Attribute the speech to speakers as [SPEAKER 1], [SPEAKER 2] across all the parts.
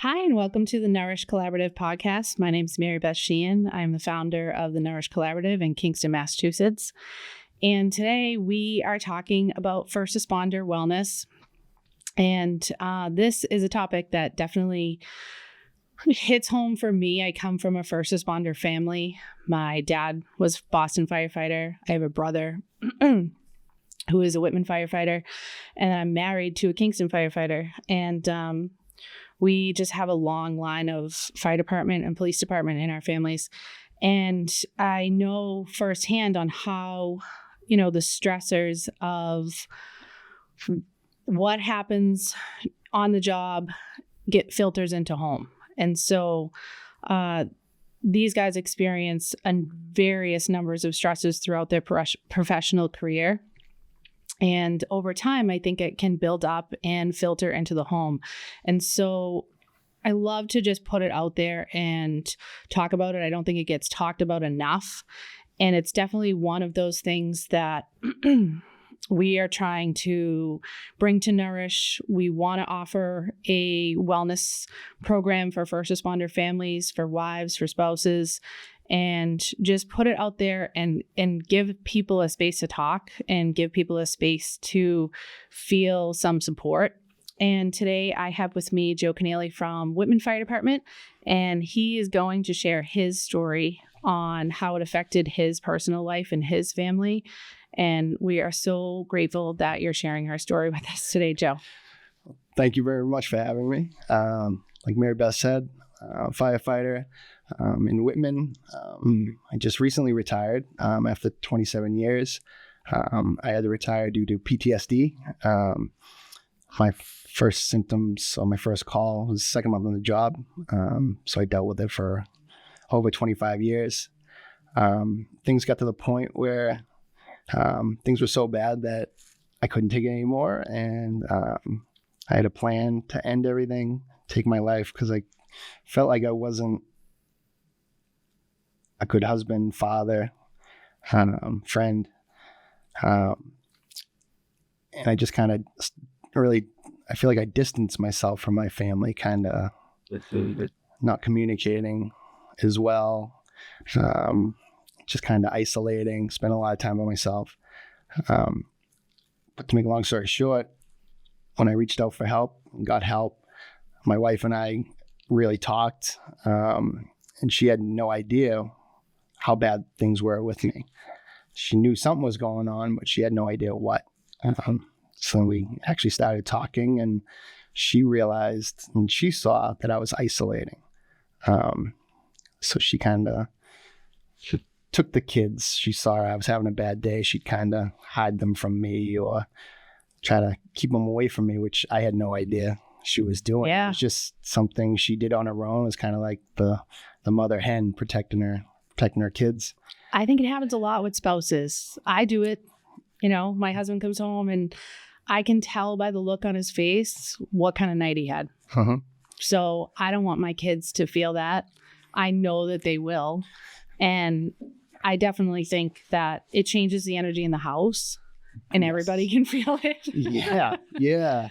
[SPEAKER 1] Hi, and welcome to the Nourish Collaborative Podcast. My name is Marybeth Sheehan. I'm the founder of the Nourish Collaborative in Kingston, Massachusetts. And today we are talking about first responder wellness. And this is a topic that definitely hits home for me. I come from a first responder family. My dad was Boston firefighter. I have a brother who is a Whitman firefighter, and I'm married to a Kingston firefighter. And we just have a long line of fire department and police department in our families. And I know firsthand on how, the stressors of what happens on the job get filters into home. And so these guys experience various numbers of stresses throughout their professional career. And over time, I think it can build up and filter into the home. And so I love to just put it out there and talk about it. I don't think it gets talked about enough. And it's definitely one of those things that we are trying to bring to Nourish. We want to offer a wellness program for first responder families, for wives, for spouses, and just put it out there and give people a space to talk and give people a space to feel some support. And today I have with me Joe Keneally from Whitman Fire Department, and he is going to share his story on how it affected his personal life and his family. And we are so grateful that you're sharing our story with us today, Joe.
[SPEAKER 2] Thank you very much for having me. Like Marybeth said, firefighter in Whitman. I just recently retired after 27 years. I had to retire due to PTSD. My first symptoms or my first call was the second month on the job. So I dealt with it for over 25 years. Things got to the point where things were so bad that I couldn't take it anymore. And I had a plan to end everything, take my life, because I felt like I wasn't a good husband, father, friend. And I just kind of really, I feel like I distanced myself from my family, kind of not communicating as well, just kind of isolating, spent a lot of time by myself. But to make a long story short, when I reached out for help and got help, my wife and I really talked, and she had no idea how bad things were with me. She knew something was going on, but she had no idea what. So we actually started talking, and she realized and she saw that I was isolating. So she kind of took the kids. She saw I was having a bad day. She'd kind of hide them from me or try to keep them away from me, which I had no idea she was doing.
[SPEAKER 1] Yeah.
[SPEAKER 2] It was just something she did on her own. It was kind of like the mother hen protecting her kids.
[SPEAKER 1] I think it happens a lot with spouses. I do it. My husband comes home and I can tell by the look on his face what kind of night he had.
[SPEAKER 2] Uh-huh.
[SPEAKER 1] So I don't want my kids to feel that. I know that they will. And I definitely think that it changes the energy in the house and everybody can feel it.
[SPEAKER 2] Yeah.
[SPEAKER 1] Yeah.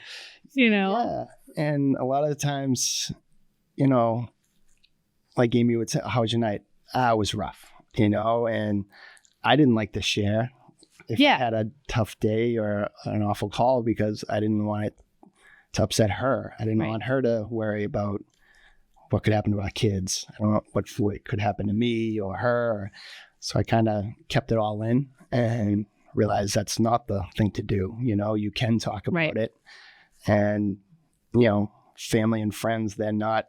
[SPEAKER 2] Yeah. And a lot of the times, like Amy would say, how was your night? It was rough, and I didn't like to share if I had a tough day or an awful call, because I didn't want it to upset her. I didn't want her to worry about what could happen to our kids. I don't know what could happen to me or her. So I kind of kept it all in and realized that's not the thing to do. You can talk about it. And, family and friends, they're not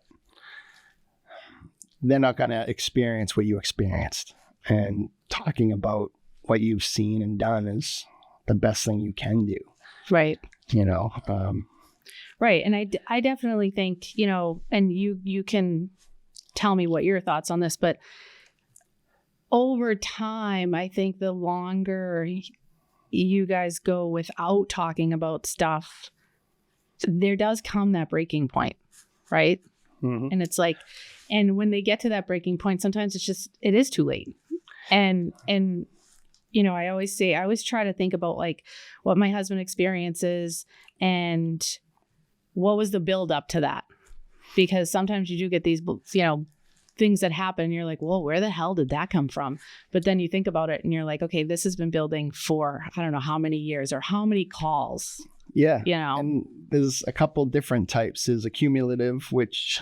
[SPEAKER 2] going to experience what you experienced. And talking about what you've seen and done is the best thing you can do.
[SPEAKER 1] Right.
[SPEAKER 2] Right.
[SPEAKER 1] And I definitely think, and you can tell me what your thoughts on this, but over time, I think the longer you guys go without talking about stuff, there does come that breaking point, right?
[SPEAKER 2] Mm-hmm.
[SPEAKER 1] And it's like, and when they get to that breaking point, sometimes it is too late. And I always try to think about like what my husband experiences and what was the build up to that. because sometimes you do get these, things that happen. And you're like, well, where the hell did that come from? But then you think about it and you're like, okay, this has been building for, I don't know how many years or how many calls.
[SPEAKER 2] Yeah.
[SPEAKER 1] You know,
[SPEAKER 2] and there's a couple different types. There's a cumulative, which,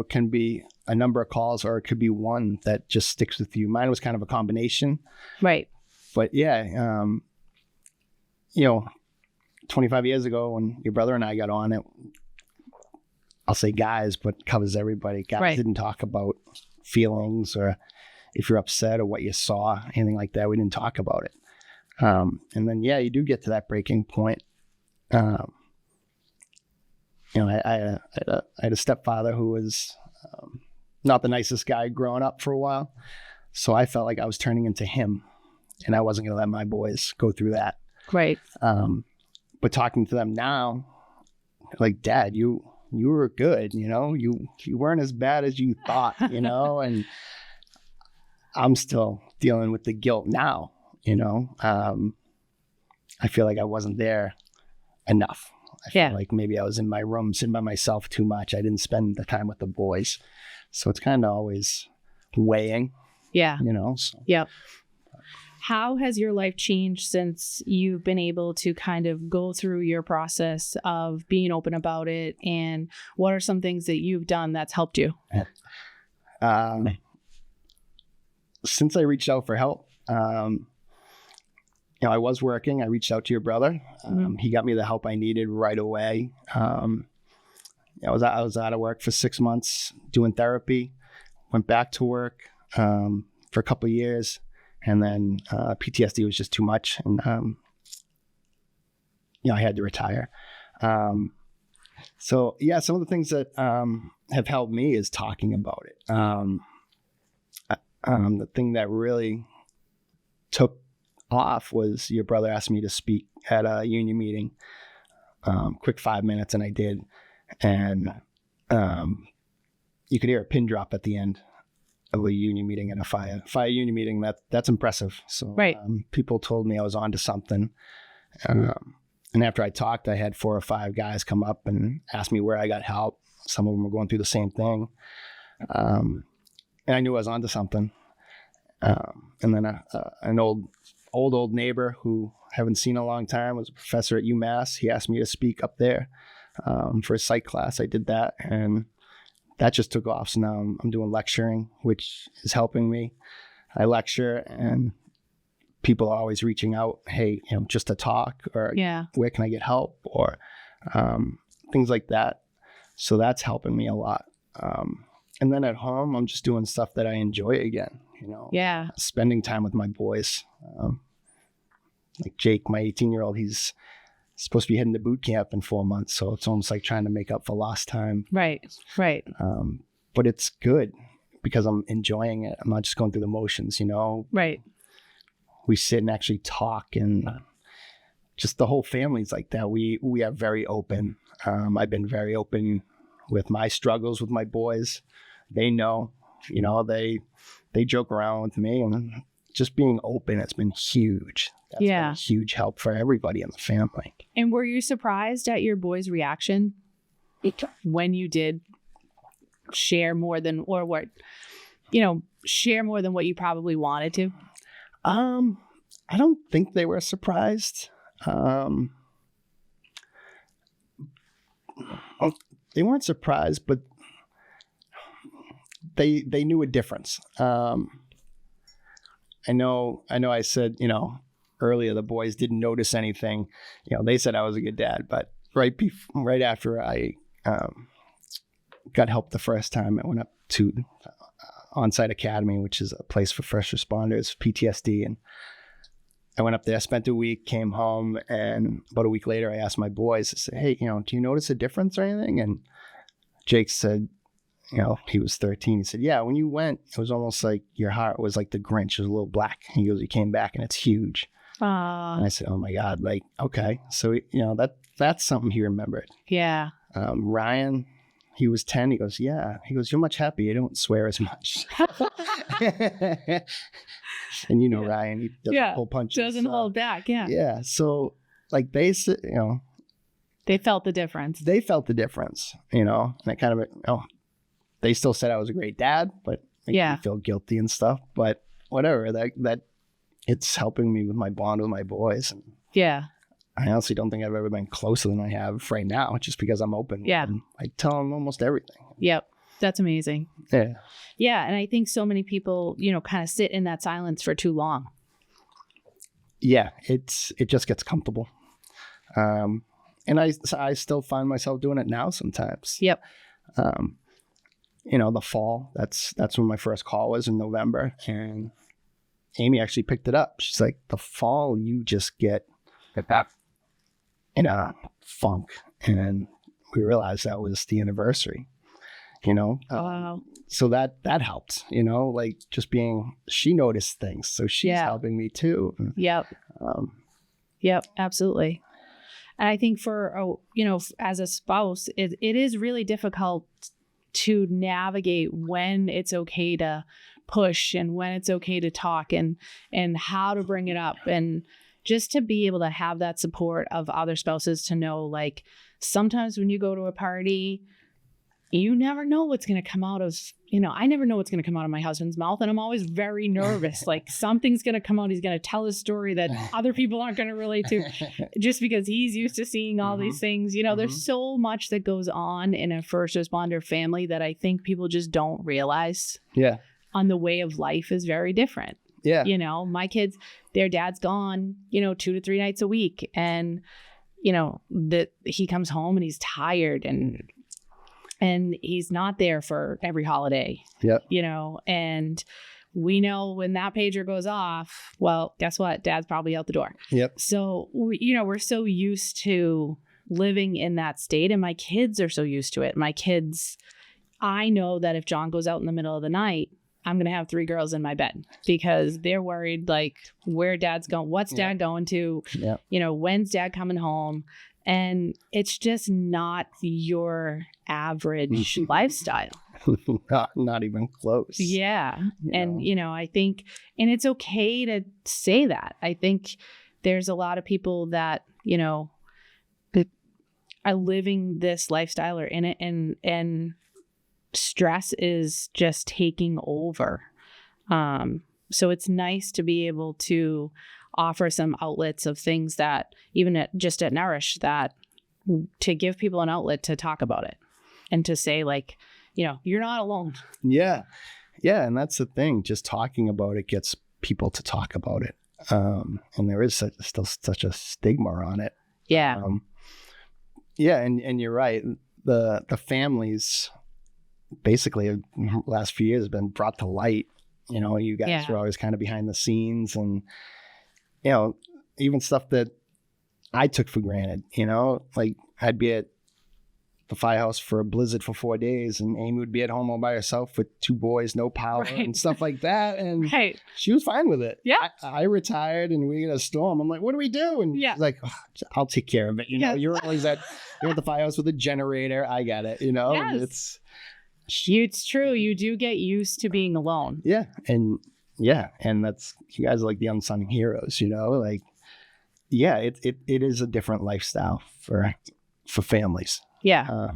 [SPEAKER 2] can be a number of calls, or it could be one that just sticks with you. Mine was kind of a combination.
[SPEAKER 1] Right.
[SPEAKER 2] But yeah, 25 years ago when your brother and I got on it, I'll say guys, but covers everybody. Guys didn't talk about feelings or if you're upset or what you saw, anything like that. We didn't talk about it. And then, you do get to that breaking point. I had a stepfather who was not the nicest guy growing up for a while. So I felt like I was turning into him, and I wasn't going to let my boys go through that.
[SPEAKER 1] Right.
[SPEAKER 2] But talking to them now, like, Dad, you were good, you weren't as bad as you thought, and I'm still dealing with the guilt now, I feel like I wasn't there enough. I feel like maybe I was in my room sitting by myself too much. I didn't spend the time with the boys. So it's kind of always weighing.
[SPEAKER 1] Yeah.
[SPEAKER 2] So.
[SPEAKER 1] Yep. How has your life changed since you've been able to kind of go through your process of being open about it? And what are some things that you've done that's helped you?
[SPEAKER 2] Since I reached out for help, I was working. I reached out to your brother. He got me the help I needed right away. I was out of work for 6 months doing therapy, went back to work for a couple of years. And then PTSD was just too much. And, I had to retire. So, some of the things that have helped me is talking about it. The thing that really took off was your brother asked me to speak at a union meeting, quick 5 minutes, and I did. And you could hear a pin drop at the end of a union meeting and a fire union meeting. That's impressive. So people told me I was onto something. And after I talked, I had 4 or 5 guys come up and ask me where I got help. Some of them were going through the same thing. And I knew I was onto something. And then an old neighbor who I haven't seen in a long time was a professor at UMass. He asked me to speak up there for a psych class. I did that, and that just took off. So now I'm doing lecturing, which is helping me. I lecture, and people are always reaching out, hey, just to talk, or where can I get help, or things like that. So that's helping me a lot. And then at home, I'm just doing stuff that I enjoy again, spending time with my boys. Like Jake, my 18-year-old, he's supposed to be heading to boot camp in 4 months. So it's almost like trying to make up for lost time.
[SPEAKER 1] Right.
[SPEAKER 2] But it's good because I'm enjoying it. I'm not just going through the motions,
[SPEAKER 1] Right.
[SPEAKER 2] We sit and actually talk, and just the whole family's like that. We are very open. I've been very open with my struggles with my boys. They know, they joke around with me, and just being open, it's been huge. That's been a huge help for everybody in the family.
[SPEAKER 1] And were you surprised at your boys' reaction when you did share more than, or what, share more than what you probably wanted to?
[SPEAKER 2] I don't think they were surprised. They weren't surprised, but they knew a difference. I know I said, earlier the boys didn't notice anything. They said I was a good dad, but right after I got help the first time, I went up to On-Site Academy, which is a place for first responders, PTSD, and I went up there, spent a week, came home, and about a week later, I asked my boys, I said, hey, do you notice a difference or anything? And Jake said, he was 13. He said, yeah, when you went, it was almost like your heart was like the Grinch. It was a little black. He goes, you came back and it's huge. And I said, oh my God, like, okay. So, that's something he remembered.
[SPEAKER 1] Yeah.
[SPEAKER 2] Ryan, he was 10. He goes, yeah. He goes, you're much happier. You don't swear as much. And Ryan, he doesn't pull punches.
[SPEAKER 1] Doesn't hold back. Yeah.
[SPEAKER 2] Yeah. So like they said,
[SPEAKER 1] They felt the difference.
[SPEAKER 2] They felt the difference, and it kind of, they still said I was a great dad, but it made me feel guilty and stuff. But whatever, that it's helping me with my bond with my boys. And I honestly don't think I've ever been closer than I have right now, just because I'm open.
[SPEAKER 1] Yeah.
[SPEAKER 2] With them. I tell them almost everything.
[SPEAKER 1] Yep. That's amazing.
[SPEAKER 2] Yeah.
[SPEAKER 1] Yeah. And I think so many people, kind of sit in that silence for too long.
[SPEAKER 2] Yeah. It just gets comfortable. And I still find myself doing it now sometimes.
[SPEAKER 1] Yep.
[SPEAKER 2] The fall, that's when my first call was in November. And Amy actually picked it up. She's like, the fall, you just get in a funk. And we realized that was the anniversary.
[SPEAKER 1] Wow.
[SPEAKER 2] So that helped, like just she noticed things. So she's helping me too.
[SPEAKER 1] Yep. Yep, absolutely. And I think for, as a spouse, it is really difficult to navigate when it's okay to push and when it's okay to talk and how to bring it up. And just to be able to have that support of other spouses to know, like, sometimes when you go to a party, you never know what's going to come out of, I never know what's going to come out of my husband's mouth. And I'm always very nervous. Like, something's going to come out. He's going to tell a story that other people aren't going to relate to just because he's used to seeing all these things. There's so much that goes on in a first responder family that I think people just don't realize.
[SPEAKER 2] Yeah.
[SPEAKER 1] On the way of life is very different.
[SPEAKER 2] Yeah.
[SPEAKER 1] My kids, their dad's gone, 2 to 3 nights a week. And, that he comes home and he's tired and he's not there for every holiday.
[SPEAKER 2] Yep.
[SPEAKER 1] And we know when that pager goes off, well, guess what? Dad's probably out the door.
[SPEAKER 2] Yep.
[SPEAKER 1] So, we're so used to living in that state, and my kids are so used to it. My kids, I know that if John goes out in the middle of the night, I'm going to have 3 girls in my bed because they're worried, like, where dad's going, what's dad going to, when's dad coming home? And it's just not your average lifestyle.
[SPEAKER 2] Not even close.
[SPEAKER 1] Yeah. And, I think, and it's okay to say that. I think there's a lot of people that, that are living this lifestyle or in it, and stress is just taking over. So it's nice to be able to offer some outlets of things that even at Nourish, that to give people an outlet to talk about it and to say, like, you're not alone.
[SPEAKER 2] Yeah. Yeah. And that's the thing. Just talking about it gets people to talk about it. And there is still such a stigma on it.
[SPEAKER 1] Yeah.
[SPEAKER 2] And you're right. The families basically last few years have been brought to light. You guys were always kind of behind the scenes, and even stuff that I took for granted, like I'd be at the firehouse for a blizzard for 4 days, and Amy would be at home all by herself with 2 boys, no power and stuff like that. And she was fine with it.
[SPEAKER 1] Yeah.
[SPEAKER 2] I retired and we get a storm. I'm like, what do we do? And she's like, I'll take care of it. You're always you're at the firehouse with a generator. I got it.
[SPEAKER 1] Yes. It's true. You do get used to being alone.
[SPEAKER 2] Yeah. And that's, you guys are like the unsung heroes, like, it is a different lifestyle for families.
[SPEAKER 1] Yeah.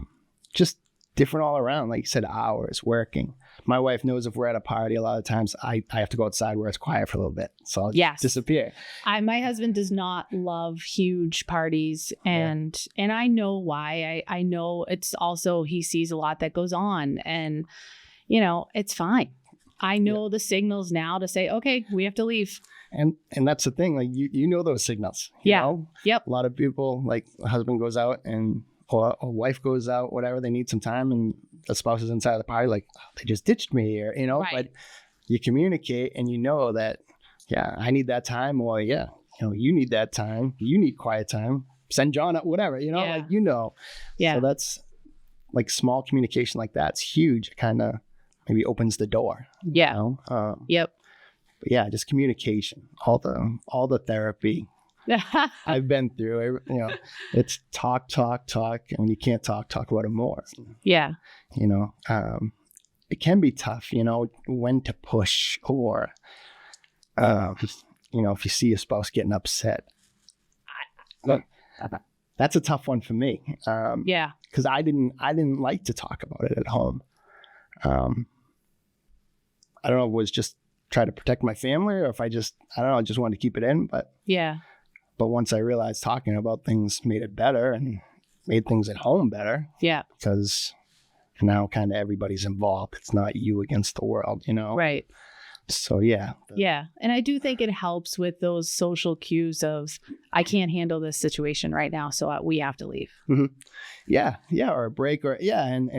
[SPEAKER 2] Just different all around. Like you said, hours, working. My wife knows if we're at a party, a lot of times I have to go outside where it's quiet for a little bit. So I'll just disappear.
[SPEAKER 1] My husband does not love huge parties. And I know why. I know it's also, he sees a lot that goes on, and, it's fine. I know the signals now to say, okay, we have to leave.
[SPEAKER 2] And that's the thing. Like, you know those signals. You know?
[SPEAKER 1] Yep.
[SPEAKER 2] A lot of people, like, a husband goes out or a wife goes out, whatever, they need some time, and the spouse is inside the party, like, they just ditched me here, Right. But you communicate, and that, I need that time, or you need that time, you need quiet time, send John up, whatever, Yeah. So that's like small communication like that's huge. It kind of maybe opens the door.
[SPEAKER 1] Yeah. Yep.
[SPEAKER 2] But just communication, all the therapy I've been through, it's talk, and when you can't talk about it more.
[SPEAKER 1] Yeah.
[SPEAKER 2] It can be tough, when to push, or, if you see your spouse getting upset. that's a tough one for me.
[SPEAKER 1] Yeah.
[SPEAKER 2] Because I didn't like to talk about it at home. I don't know if it was just try to protect my family, or if I just wanted to keep it in. But once I realized talking about things made it better and made things at home better.
[SPEAKER 1] Yeah.
[SPEAKER 2] Because now kind of everybody's involved. It's not you against the world,
[SPEAKER 1] Right.
[SPEAKER 2] So yeah.
[SPEAKER 1] Yeah. And I do think it helps with those social cues of, I can't handle this situation right now, so we have to leave.
[SPEAKER 2] Mm-hmm. Yeah. Yeah. Or a break, or and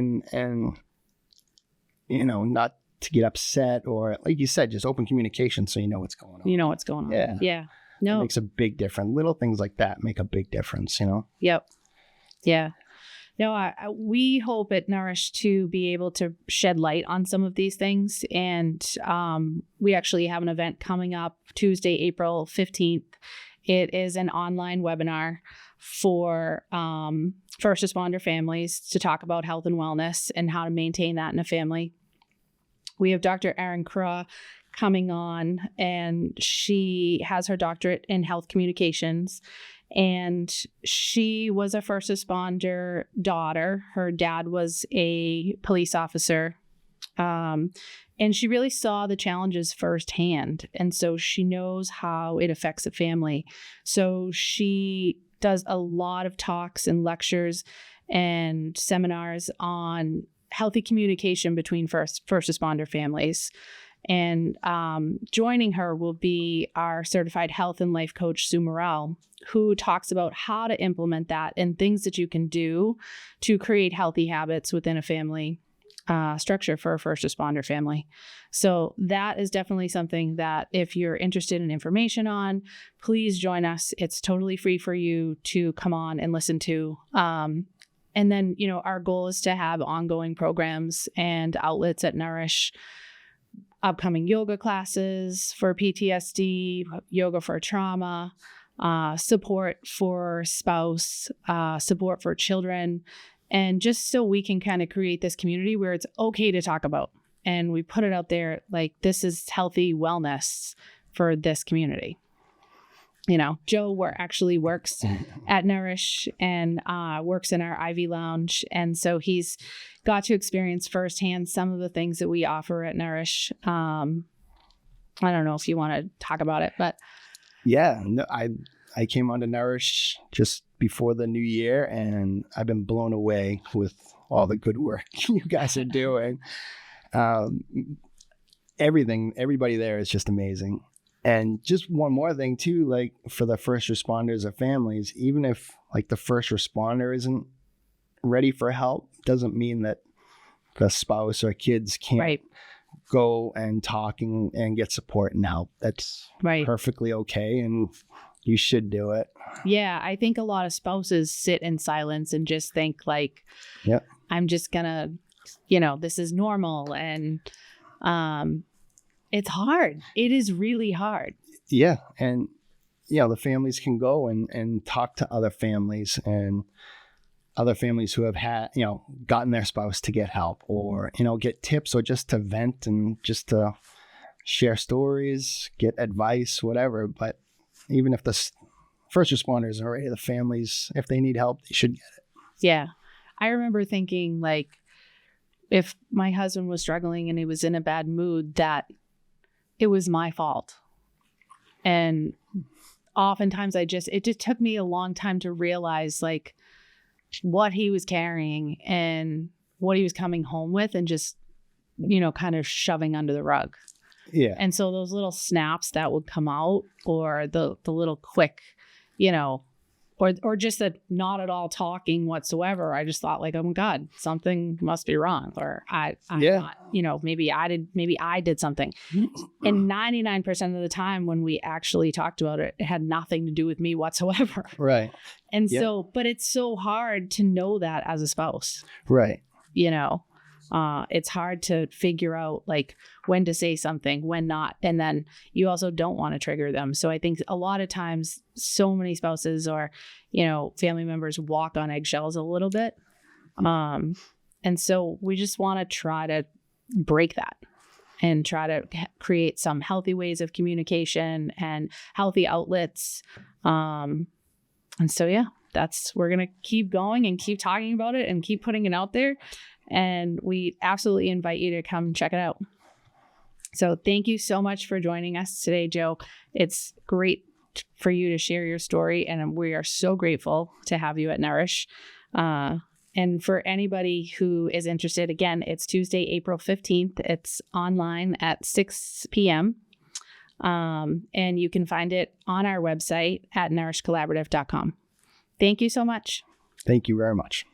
[SPEAKER 2] not to get upset, or like you said, just open communication so you know what's going on.
[SPEAKER 1] You know what's going on.
[SPEAKER 2] Yeah.
[SPEAKER 1] Yeah. No.
[SPEAKER 2] It makes a big difference. Little things like that make a big difference,
[SPEAKER 1] Yep. Yeah. No, we hope at Nourish to be able to shed light on some of these things. And we actually have an event coming up Tuesday, April 15th. It is an online webinar for first responder families to talk about health and wellness and how to maintain that in a family. We have Dr. Erin Craw coming on, and she has her doctorate in health communications. And she was a first responder daughter. Her dad was a police officer. And she really saw the challenges firsthand. And so she knows how it affects a family. So she does a lot of talks and lectures and seminars on healthy communication between first responder families. And joining her will be our certified health and life coach, Sue Morrell, who talks about how to implement that and things that you can do to create healthy habits within a family structure for a first responder family. So that is definitely something that if you're interested in information on, please join us. It's totally free for you to come on and listen to. And then, our goal is to have ongoing programs and outlets at Nourish. Upcoming yoga classes for PTSD, yoga for trauma, support for spouse, support for children, and just so we can kind of create this community where it's okay to talk about. And we put it out there like this is healthy wellness for this community. Joe actually works at Nourish and works in our Ivy Lounge. And so he's got to experience firsthand some of the things that we offer at Nourish. I don't know if you want to talk about it, but.
[SPEAKER 2] Yeah, no, I came on to Nourish just before the new year, and I've been blown away with all the good work you guys are doing. Everybody there is just amazing. And just one more thing too, like for the first responders or families, even if like the first responder isn't ready for help, doesn't mean that the spouse or kids can't go and talk and get support and help. That's perfectly okay. And you should do it.
[SPEAKER 1] Yeah. I think a lot of spouses sit in silence and just think like, I'm just gonna, this is normal. And, it's hard. It is really hard.
[SPEAKER 2] Yeah. And, the families can go and talk to other families and other families who have had, gotten their spouse to get help or, get tips or just to vent and just to share stories, get advice, whatever. But even if the first responders are ready, the families, if they need help, they should get it.
[SPEAKER 1] Yeah. I remember thinking like, if my husband was struggling and he was in a bad mood, that it was my fault. And oftentimes it just took me a long time to realize like what he was carrying and what he was coming home with and just, kind of shoving under the rug.
[SPEAKER 2] Yeah.
[SPEAKER 1] And so those little snaps that would come out or the little quick, or just that not at all talking whatsoever. I just thought like, oh my God, something must be wrong. Or I'm not, maybe I did something. And 99% of the time when we actually talked about it, it had nothing to do with me whatsoever.
[SPEAKER 2] Right.
[SPEAKER 1] And so, but it's so hard to know that as a spouse.
[SPEAKER 2] Right.
[SPEAKER 1] It's hard to figure out like when to say something, when not. And then you also don't want to trigger them. So I think a lot of times so many spouses or, family members walk on eggshells a little bit. And so we just want to try to break that and try to create some healthy ways of communication and healthy outlets. And so, we're going to keep going and keep talking about it and keep putting it out there. And we absolutely invite you to come check it out. So thank you so much for joining us today, Joe. It's great for you to share your story, and we are so grateful to have you at Nourish. And for anybody who is interested, again, it's Tuesday, April 15th. It's online at 6 p.m. And you can find it on our website at nourishcollaborative.com. Thank you so much.
[SPEAKER 2] Thank you very much.